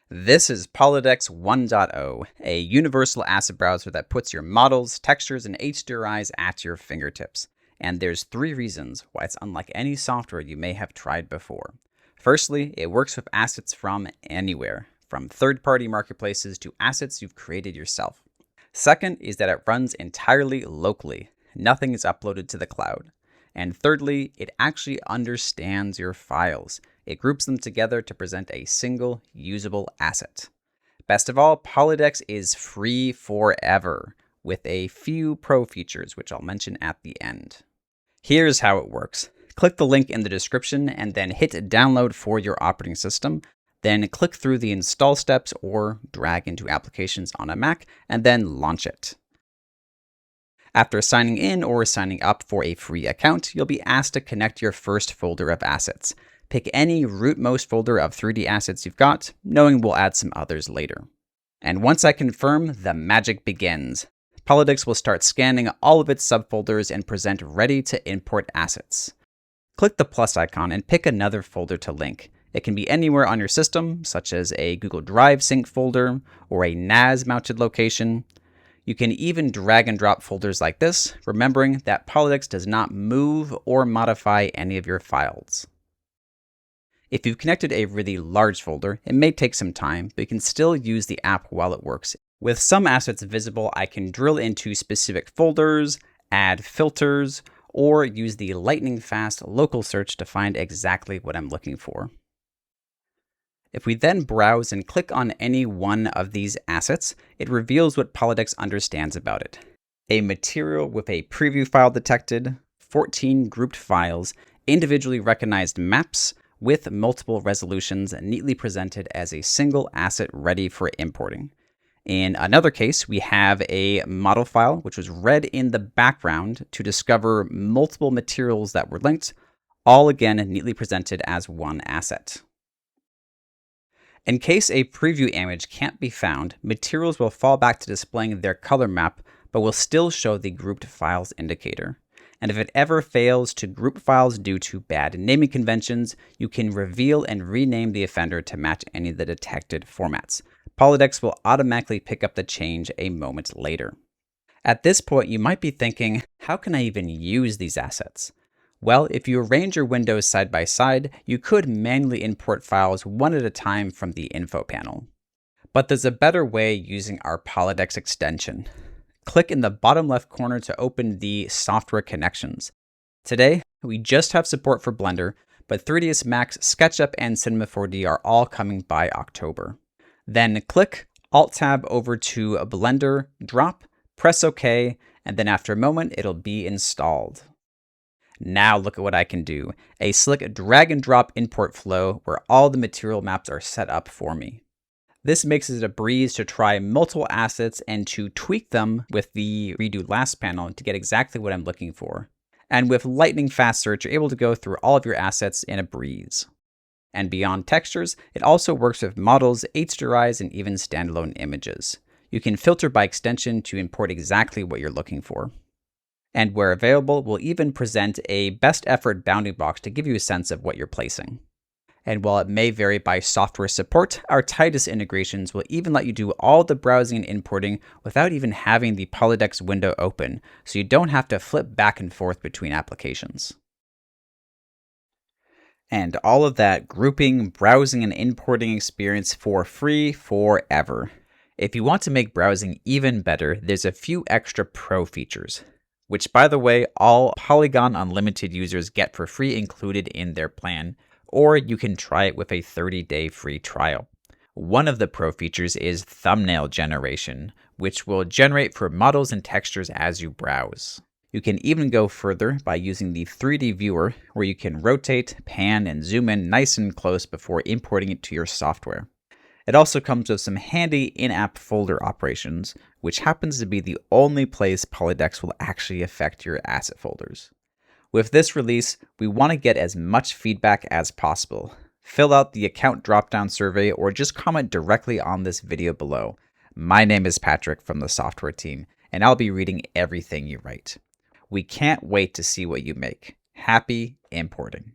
This is Polydex 1.0, a universal asset browser that puts your models, textures, and HDRIs at your fingertips. And there's 3 reasons why it's unlike any software you may have tried before. Firstly, it works with assets from anywhere, from third-party marketplaces to assets you've created yourself. Second is that it runs entirely locally. Nothing is uploaded to the cloud. And thirdly, it actually understands your files. It groups them together to present a single usable asset. Best of all, Polydex is free forever, with a few pro features, which I'll mention at the end. Here's how it works. Click the link in the description and then hit download for your operating system. Then click through the install steps or drag into applications on a Mac and then launch it. After signing in or signing up for a free account, you'll be asked to connect your first folder of assets. Pick any rootmost folder of 3D assets you've got, knowing we'll add some others later. And once I confirm, the magic begins. Polydex will start scanning all of its subfolders and present ready to import assets. Click the plus icon and pick another folder to link. It can be anywhere on your system, such as a Google Drive sync folder or a NAS-mounted location. You can even drag and drop folders like this, remembering that Polydex does not move or modify any of your files. If you've connected a really large folder, it may take some time, but you can still use the app while it works. With some assets visible, I can drill into specific folders, add filters, or use the lightning-fast local search to find exactly what I'm looking for. If we then browse and click on any one of these assets, it reveals what Polydex understands about it. A material with a preview file detected, 14 grouped files, individually recognized maps with multiple resolutions neatly presented as a single asset ready for importing. In another case, we have a model file which was read in the background to discover multiple materials that were linked, all again neatly presented as one asset. In case a preview image can't be found, materials will fall back to displaying their color map, but will still show the grouped files indicator. And if it ever fails to group files due to bad naming conventions, you can reveal and rename the offender to match any of the detected formats. Polydex will automatically pick up the change a moment later. At this point, you might be thinking, how can I even use these assets? Well, if you arrange your windows side by side, you could manually import files one at a time from the info panel. But there's a better way using our Polydex extension. Click in the bottom left corner to open the software connections. Today, we just have support for Blender, but 3ds Max, SketchUp, and Cinema 4D are all coming by October. Then click Alt-Tab over to Blender, drop, press OK, and then after a moment, it'll be installed. Now look at what I can do. A slick drag and drop import flow where all the material maps are set up for me. This makes it a breeze to try multiple assets and to tweak them with the redo last panel to get exactly what I'm looking for. And with lightning fast search, you're able to go through all of your assets in a breeze. And beyond textures, it also works with models, HDRIs, and even standalone images. You can filter by extension to import exactly what you're looking for. And where available, we'll even present a best effort bounding box to give you a sense of what you're placing. And while it may vary by software support, our tightest integrations will even let you do all the browsing and importing without even having the Polydex window open, so you don't have to flip back and forth between applications. And all of that grouping, browsing, and importing experience for free forever. If you want to make browsing even better, there's a few extra pro features, which, by the way, all Polygon Unlimited users get for free included in their plan, or you can try it with a 30-day free trial. One of the pro features is thumbnail generation, which will generate for models and textures as you browse. You can even go further by using the 3D viewer, where you can rotate, pan, and zoom in nice and close before importing it to your software. It also comes with some handy in-app folder operations, which happens to be the only place Polydex will actually affect your asset folders. With this release, we want to get as much feedback as possible. Fill out the account dropdown survey or just comment directly on this video below. My name is Patrick from the software team, and I'll be reading everything you write. We can't wait to see what you make. Happy importing.